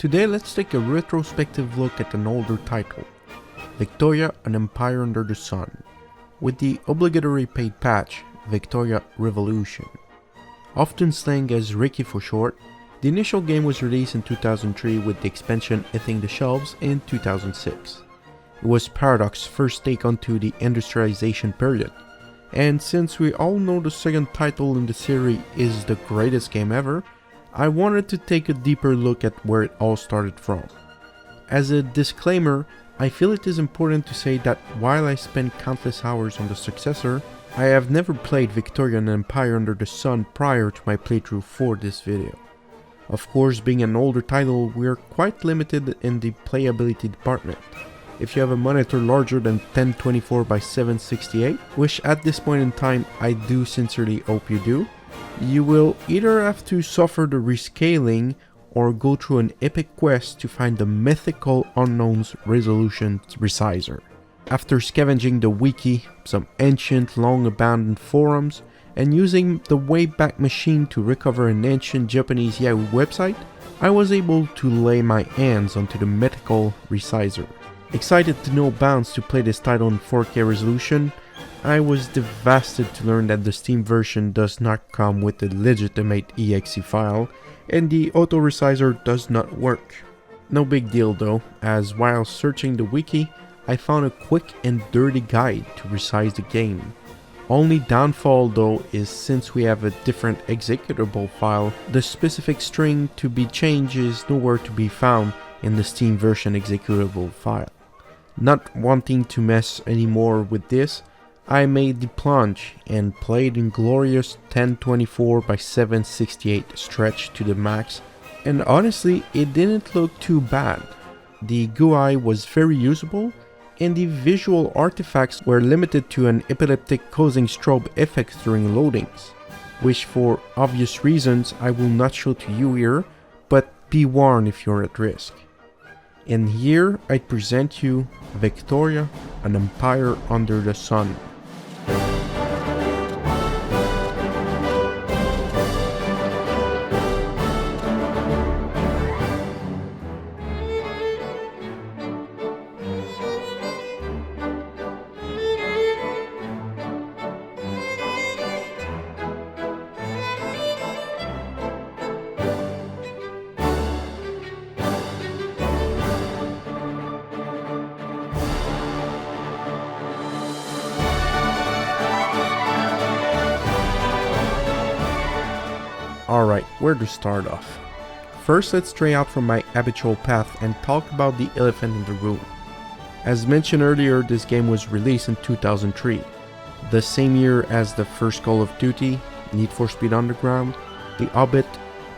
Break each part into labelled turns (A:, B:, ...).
A: Today let's take a retrospective look at an older title, Victoria, an Empire Under the Sun, with the obligatory paid patch, Victoria Revolution. Often slang as Ricky for short, the initial game was released in 2003 with the expansion hitting the shelves in 2006. It was Paradox's first take onto the industrialization period, and since we all know the second title in the series is the greatest game ever, I wanted to take a deeper look at where it all started from. As a disclaimer, I feel it is important to say that while I spent countless hours on the successor, I have never played Victorian Empire Under the Sun prior to my playthrough for this video. Of course, being an older title, we are quite limited in the playability department. If you have a monitor larger than 1024 by 768, which at this point in time I do sincerely hope you do, you will either have to suffer the rescaling or go through an epic quest to find the mythical unknown's resolution Resizer. After scavenging the wiki, some ancient long abandoned forums, and using the Wayback Machine to recover an ancient Japanese Yahoo website, I was able to lay my hands onto the mythical Resizer. Excited to no bounds to play this title in 4K resolution, I was devastated to learn that the Steam version does not come with a legitimate exe file, and the auto resizer does not work. No big deal though, as while searching the wiki, I found a quick and dirty guide to resize the game. Only downfall though is since we have a different executable file, the specific string to be changed is nowhere to be found in the Steam version executable file. Not wanting to mess anymore with this, I made the plunge and played in glorious 1024 by 768 stretch to the max, and honestly it didn't look too bad. The GUI was very usable and the visual artifacts were limited to an epileptic causing strobe effect during loadings, which for obvious reasons I will not show to you here, but be warned if you're at risk. And here I present you Victoria, an Empire Under the Sun. Alright, where to start off? First, let's stray out from my habitual path and talk about the elephant in the room. As mentioned earlier, this game was released in 2003, the same year as the first Call of Duty, Need for Speed Underground, The Hobbit,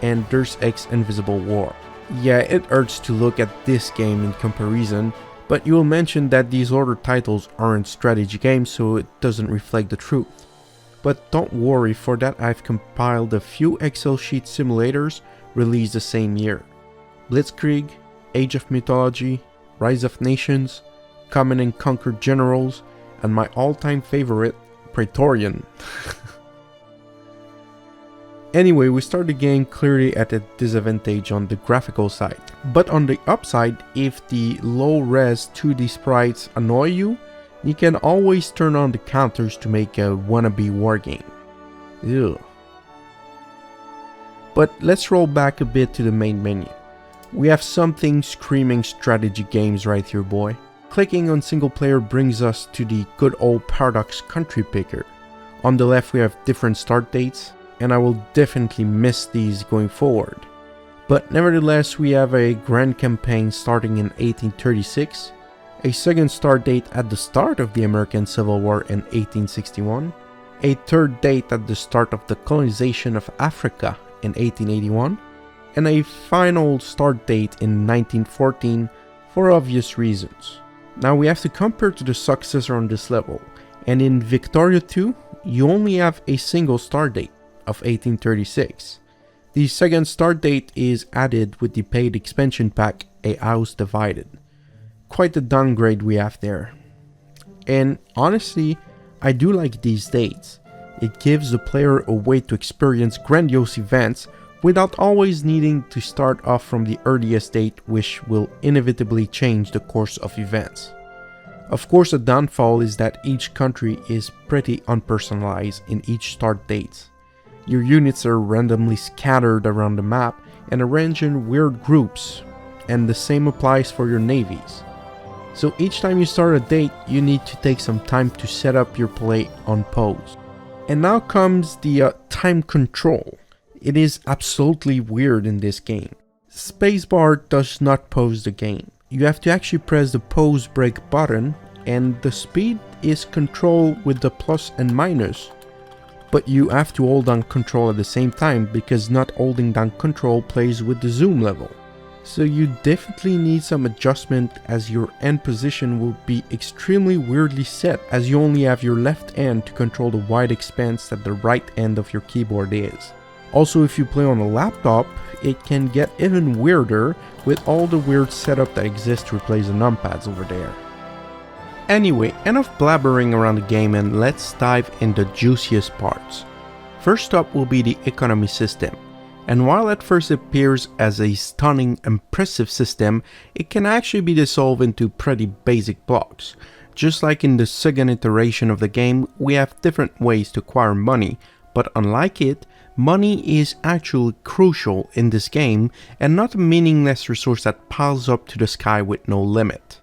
A: and Deus Ex Invisible War. Yeah, it hurts to look at this game in comparison, but you will mention that these older titles aren't strategy games, so it doesn't reflect the truth. But don't worry, for that I've compiled a few Excel sheet simulators released the same year. Blitzkrieg, Age of Mythology, Rise of Nations, Command and Conquer Generals, and my all-time favorite, Praetorian. Anyway, we start the game clearly at a disadvantage on the graphical side. But on the upside, if the low-res 2D sprites annoy you, you can always turn on the counters to make a wannabe wargame. Ew. But let's roll back a bit to the main menu. We have something screaming strategy games right here, boy. Clicking on single player brings us to the good old Paradox country picker. On the left we have different start dates, and I will definitely miss these going forward. But nevertheless, we have a grand campaign starting in 1836, a second start date at the start of the American Civil War in 1861, a third date at the start of the colonization of Africa in 1881, and a final start date in 1914 for obvious reasons. Now we have to compare to the successor on this level, and in Victoria 2, you only have a single start date of 1836. The second start date is added with the paid expansion pack, A House Divided. Quite a downgrade we have there. And honestly, I do like these dates. It gives the player a way to experience grandiose events without always needing to start off from the earliest date, which will inevitably change the course of events. Of course, a downfall is that each country is pretty unpersonalized in each start dates. Your units are randomly scattered around the map and arranged in weird groups, and the same applies for your navies. So each time you start a date, you need to take some time to set up your play on pause. And now comes the time control. It is absolutely weird in this game. Spacebar does not pause the game. You have to actually press the pause break button, and the speed is controlled with the plus and minus. But you have to hold down control at the same time, because not holding down control plays with the zoom level. So you definitely need some adjustment, as your end position will be extremely weirdly set, as you only have your left hand to control the wide expanse that the right end of your keyboard is. Also, if you play on a laptop, it can get even weirder with all the weird setup that exists to replace the numpads over there. Anyway, enough blabbering around the game, and let's dive in the juiciest parts. First up will be the economy system. And while at first it appears as a stunning, impressive system, it can actually be dissolved into pretty basic blocks. Just like in the second iteration of the game, we have different ways to acquire money, but unlike it, money is actually crucial in this game and not a meaningless resource that piles up to the sky with no limit.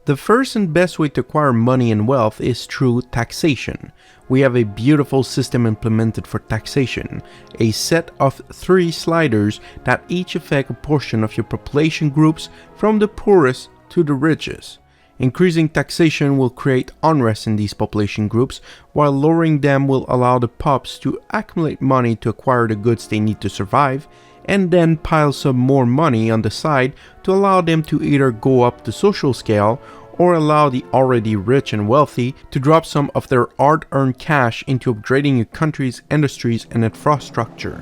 A: The first and best way to acquire money and wealth is through taxation. We have a beautiful system implemented for taxation, a set of 3 sliders that each affect a portion of your population groups from the poorest to the richest. Increasing taxation will create unrest in these population groups, while lowering them will allow the pops to accumulate money to acquire the goods they need to survive, and then pile some more money on the side to allow them to either go up the social scale or allow the already rich and wealthy to drop some of their hard-earned cash into upgrading your country's industries and infrastructure.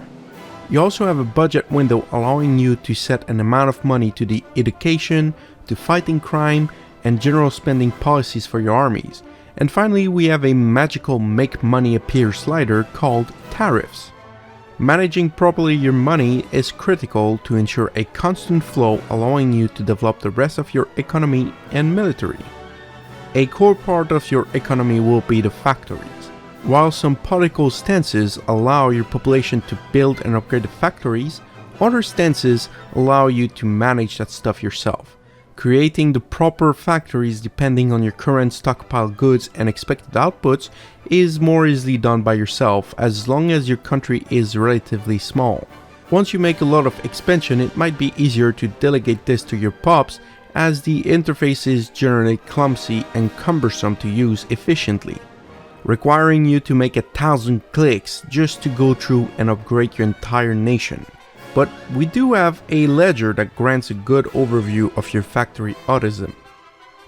A: You also have a budget window allowing you to set an amount of money to the education, to fighting crime, and general spending policies for your armies. And finally, we have a magical make money appear slider called tariffs. Managing properly your money is critical to ensure a constant flow, allowing you to develop the rest of your economy and military. A core part of your economy will be the factories. While some political stances allow your population to build and upgrade the factories, other stances allow you to manage that stuff yourself. Creating the proper factories depending on your current stockpile goods and expected outputs is more easily done by yourself, as long as your country is relatively small. Once you make a lot of expansion, it might be easier to delegate this to your pops, as the interface is generally clumsy and cumbersome to use efficiently, requiring you to make 1,000 clicks just to go through and upgrade your entire nation. But we do have a ledger that grants a good overview of your factory autism.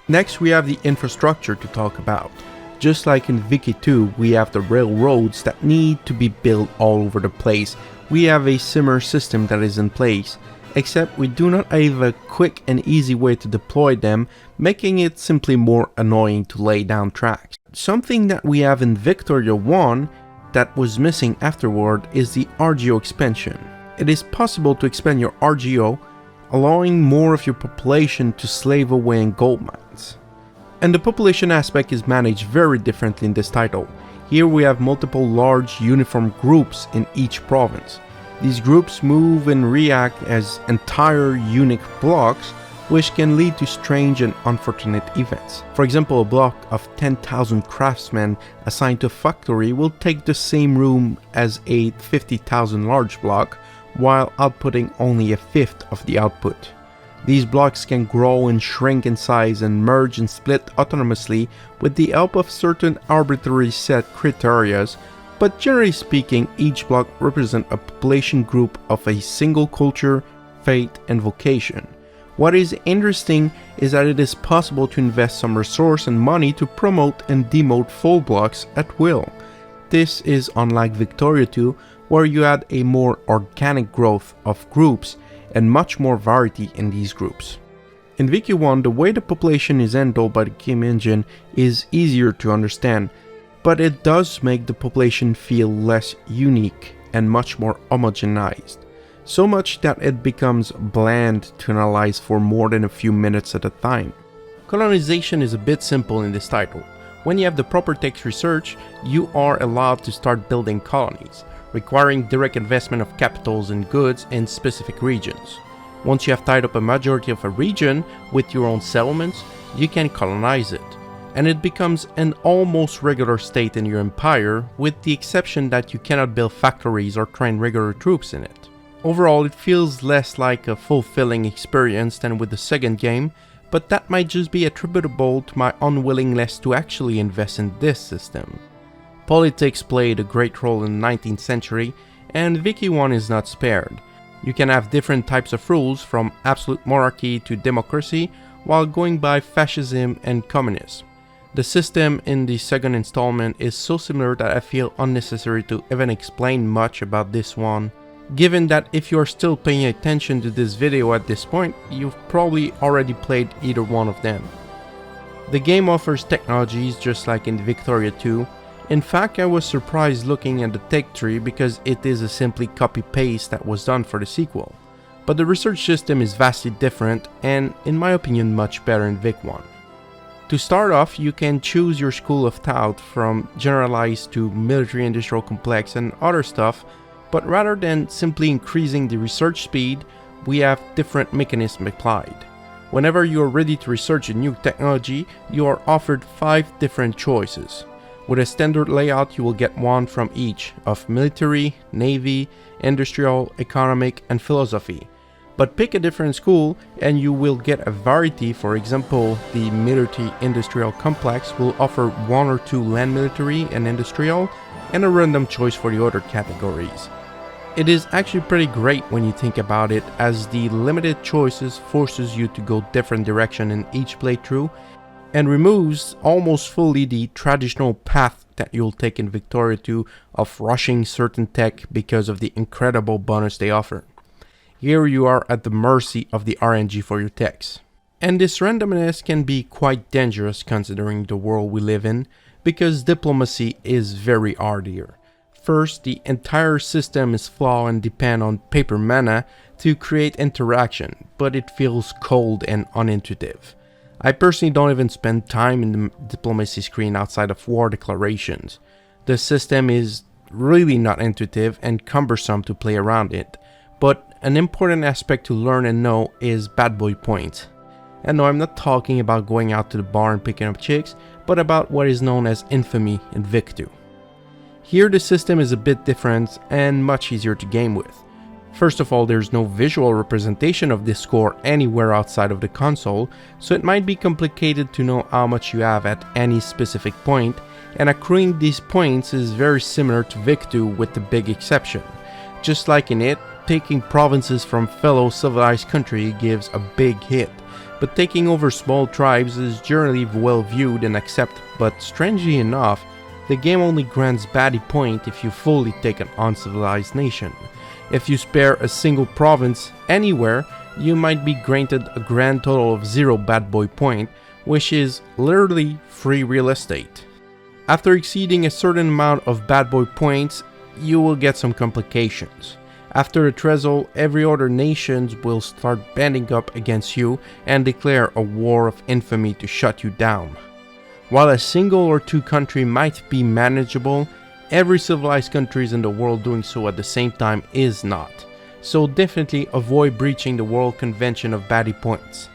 A: Next, we have the infrastructure to talk about. Just like in Vicky 2, we have the railroads that need to be built all over the place. We have a similar system that is in place, except we do not have a quick and easy way to deploy them, making it simply more annoying to lay down tracks. Something that we have in Victoria 1 that was missing afterward is the Rgo Expansion. It is possible to expand your Rgo, allowing more of your population to slave away in gold mines. And the population aspect is managed very differently in this title. Here we have multiple large uniform groups in each province. These groups move and react as entire unique blocks, which can lead to strange and unfortunate events. For example, a block of 10,000 craftsmen assigned to a factory will take the same room as a 50,000 large block, while outputting only 1/5 of the output. These blocks can grow and shrink in size and merge and split autonomously with the help of certain arbitrary set criteria, but generally speaking, each block represents a population group of a single culture, faith, and vocation. What is interesting is that it is possible to invest some resource and money to promote and demote full blocks at will. This is unlike Victoria 2, where you had a more organic growth of groups and much more variety in these groups. In Vicky 1, the way the population is handled by the game engine is easier to understand, but it does make the population feel less unique and much more homogenized. so much that it becomes bland to analyze for more than a few minutes at a time. Colonization is a bit simple in this title. When you have the proper text research, you are allowed to start building colonies, requiring direct investment of capitals and goods in specific regions. Once you have tied up a majority of a region with your own settlements, you can colonize it, and it becomes an almost regular state in your empire, with the exception that you cannot build factories or train regular troops in it. Overall, it feels less like a fulfilling experience than with the second game, but that might just be attributable to my unwillingness to actually invest in this system. Politics played a great role in the 19th century, and Vicky 1 is not spared. You can have different types of rules, from absolute monarchy to democracy, while going by fascism and communism. The system in the second installment is so similar that I feel unnecessary to even explain much about this one, given that if you are still paying attention to this video at this point, you've probably already played either one of them. The game offers technologies just like in Victoria 2. In fact, I was surprised looking at the tech tree because it is a simply copy-paste that was done for the sequel. But the research system is vastly different and, in my opinion, much better in Vic 1. To start off, you can choose your school of thought, from generalized to military industrial complex and other stuff, but rather than simply increasing the research speed, we have different mechanisms applied. Whenever you are ready to research a new technology, you are offered 5 different choices. With a standard layout, you will get one from each of military, navy, industrial, economic, and philosophy. But pick a different school and you will get a variety. For example, the military industrial complex will offer 1 or 2 land military and industrial, and a random choice for the other categories. It is actually pretty great when you think about it, as the limited choices forces you to go different direction in each playthrough, and removes almost fully the traditional path that you'll take in Victoria 2 of rushing certain tech because of the incredible bonus they offer. Here you are at the mercy of the RNG for your techs. And this randomness can be quite dangerous considering the world we live in, because diplomacy is very hard here. First, the entire system is flawed and depend on paper mana to create interaction, but it feels cold and unintuitive. I personally don't even spend time in the diplomacy screen outside of war declarations. The system is really not intuitive and cumbersome to play around it, but an important aspect to learn and know is bad boy points. And no, I'm not talking about going out to the bar and picking up chicks, but about what is known as infamy in Vic 2. Here the system is a bit different and much easier to game with. First of all, there's no visual representation of this score anywhere outside of the console, so it might be complicated to know how much you have at any specific point, and accruing these points is very similar to Vic 2 with the big exception. Just like in it, taking provinces from fellow civilized country gives a big hit, but taking over small tribes is generally well viewed and accepted, but strangely enough, the game only grants baddie point if you fully take an uncivilized nation. If you spare a single province anywhere, you might be granted a grand total of 0 bad boy point, which is literally free real estate. After exceeding a certain amount of bad boy points, you will get some complications. After the threshold, every other nation will start banding up against you and declare a war of infamy to shut you down. While a single or 2 country might be manageable, every civilized countries in the world doing so at the same time is not. So definitely avoid breaching the world convention of baddie points.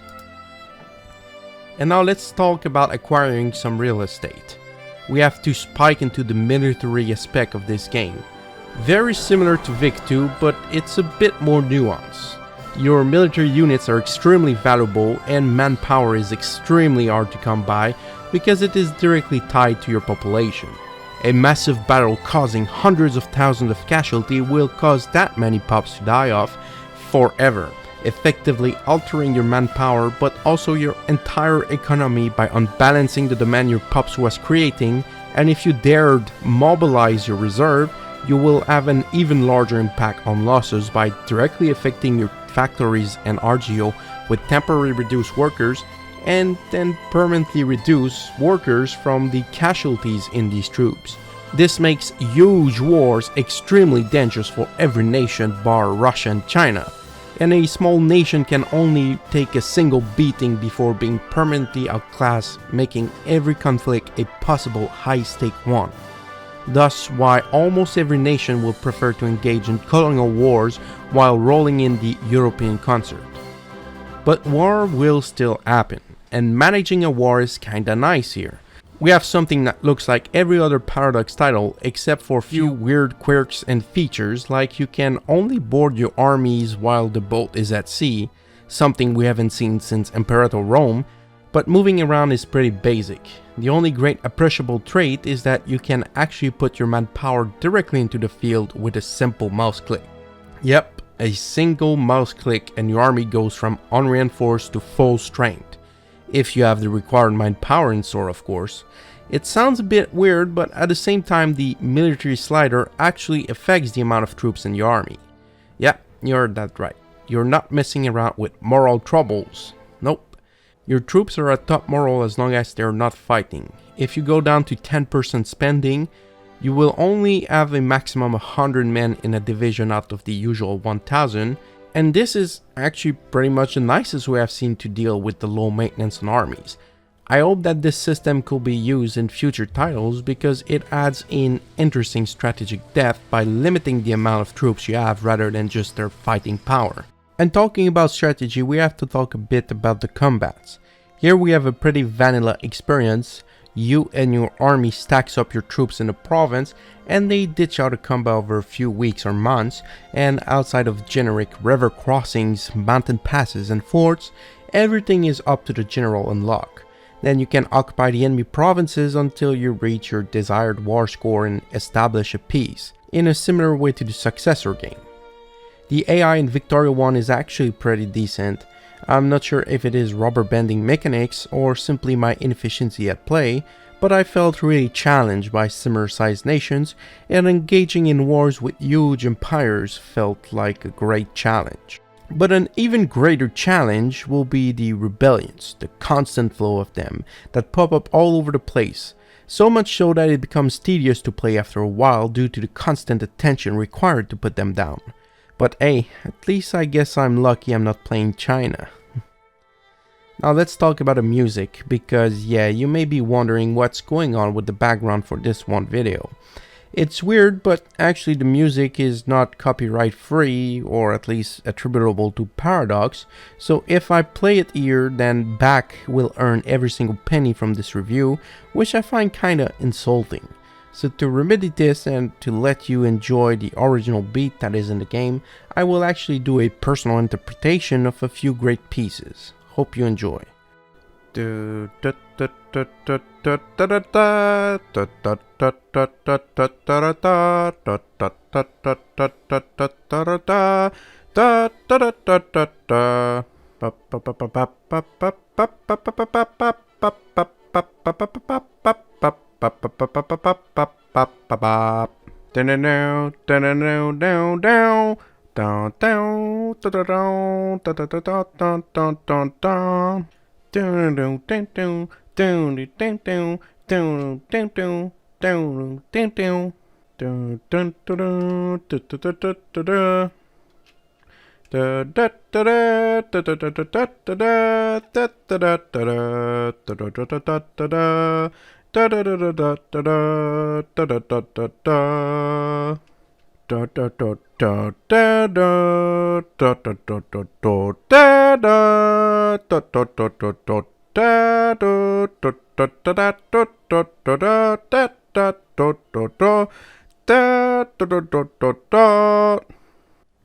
A: And now let's talk about acquiring some real estate. We have to spike into the military aspect of this game. Very similar to Vic 2, but it's a bit more nuanced. Your military units are extremely valuable and manpower is extremely hard to come by because it is directly tied to your population. A massive battle causing hundreds of thousands of casualties will cause that many pups to die off forever, effectively altering your manpower but also your entire economy by unbalancing the demand your pups was creating, and if you dared mobilize your reserve, you will have an even larger impact on losses by directly affecting your factories and Rgo with temporarily reduced workers, and then permanently reduce workers from the casualties in these troops. This makes huge wars extremely dangerous for every nation bar Russia and China, and a small nation can only take a single beating before being permanently outclassed, making every conflict a possible high-stake one. Thus why almost every nation will prefer to engage in colonial wars while rolling in the European concert. But war will still happen, and managing a war is kinda nice here. We have something that looks like every other Paradox title except for a few weird quirks and features, like you can only board your armies while the boat is at sea, something we haven't seen since Imperator Rome, but moving around is pretty basic. The only great appreciable trait is that you can actually put your manpower directly into the field with a simple mouse click. Yep, a single mouse click and your army goes from unreinforced to full strength. If you have the required manpower in store, of course. It sounds a bit weird, but at the same time the military slider actually affects the amount of troops in your army. Yeah, you heard that right. You're not messing around with moral troubles. Nope. Your troops are at top moral as long as they're not fighting. If you go down to 10% spending, you will only have a maximum of 100 men in a division out of the usual 1000, and this is actually pretty much the nicest way I've seen to deal with the low maintenance on armies. I hope that this system could be used in future titles because it adds in interesting strategic depth by limiting the amount of troops you have rather than just their fighting power. And talking about strategy, we have to talk a bit about the combats. Here we have a pretty vanilla experience. You and your army stacks up your troops in the province and they ditch out a combat over a few weeks or months, and outside of generic river crossings, mountain passes and forts, everything is up to the general unlock. Then you can occupy the enemy provinces until you reach your desired war score and establish a peace, in a similar way to the successor game. The AI in Victoria 1 is actually pretty decent. I'm not sure if it is rubber banding mechanics or simply my inefficiency at play, but I felt really challenged by similar sized nations, and engaging in wars with huge empires felt like a great challenge. But an even greater challenge will be the rebellions, the constant flow of them that pop up all over the place, so much so that it becomes tedious to play after a while due to the constant attention required to put them down. But hey, at least I guess I'm lucky I'm not playing China. Now let's talk about the music, because yeah, you may be wondering what's going on with the background for this one video. It's weird, but actually the music is not copyright free, or at least attributable to Paradox, so if I play it here, then Back will earn every single penny from this review, which I find kinda insulting. So to remedy this and to let you enjoy the original beat that is in the game, I will actually do a personal interpretation of a few great pieces. Hope you enjoy.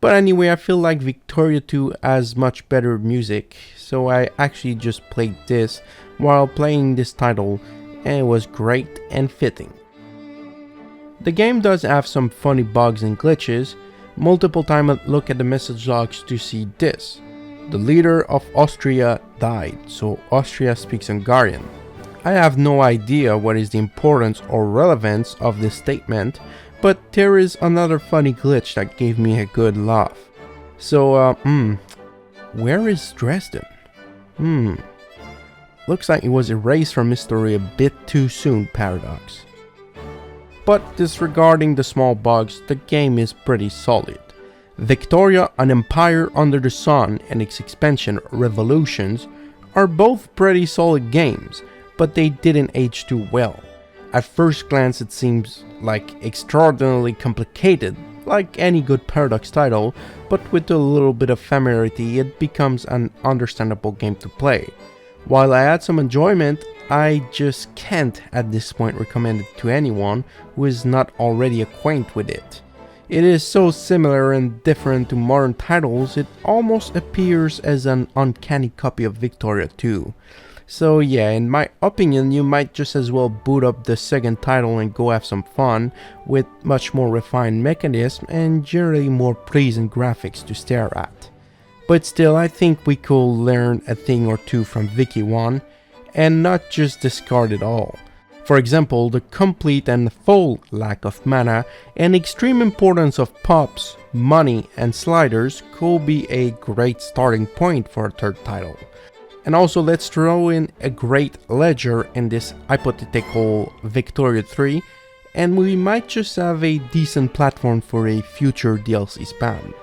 A: But anyway, I feel like Victoria 2 has much better music, so I actually just played this while playing this title, and it was great and fitting. The game does have some funny bugs and glitches. Multiple times I look at the message logs to see this. The leader of Austria died, so Austria speaks Hungarian. I have no idea what is the importance or relevance of this statement, but there is another funny glitch that gave me a good laugh. So, where is Dresden? Looks like it was erased from history a bit too soon, Paradox. but disregarding the small bugs, the game is pretty solid. Victoria, An Empire Under the Sun and its expansion Revolutions are both pretty solid games, but they didn't age too well. At first glance it seems like extraordinarily complicated, like any good Paradox title, but with a little bit of familiarity it becomes an understandable game to play. While I had some enjoyment, I just can't at this point recommend it to anyone who is not already acquainted with it. It is so similar and different to modern titles, it almost appears as an uncanny copy of Victoria 2. So yeah, in my opinion, you might just as well boot up the second title and go have some fun with much more refined mechanism and generally more pleasing graphics to stare at. But still, I think we could learn a thing or two from Vicky 1 and not just discard it all. For example, the complete and full lack of mana and extreme importance of pops, money and sliders could be a great starting point for a third title. And also let's throw in a great ledger in this hypothetical Victoria 3 and we might just have a decent platform for a future DLC spam.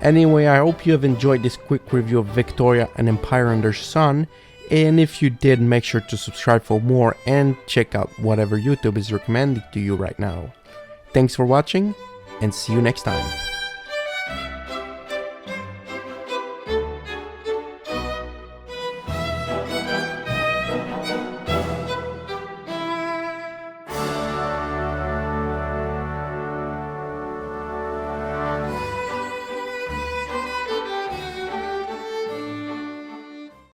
A: Anyway, I hope you have enjoyed this quick review of Victoria, An Empire Under the Sun, and if you did, make sure to subscribe for more and check out whatever YouTube is recommending to you right now. Thanks for watching and see you next time.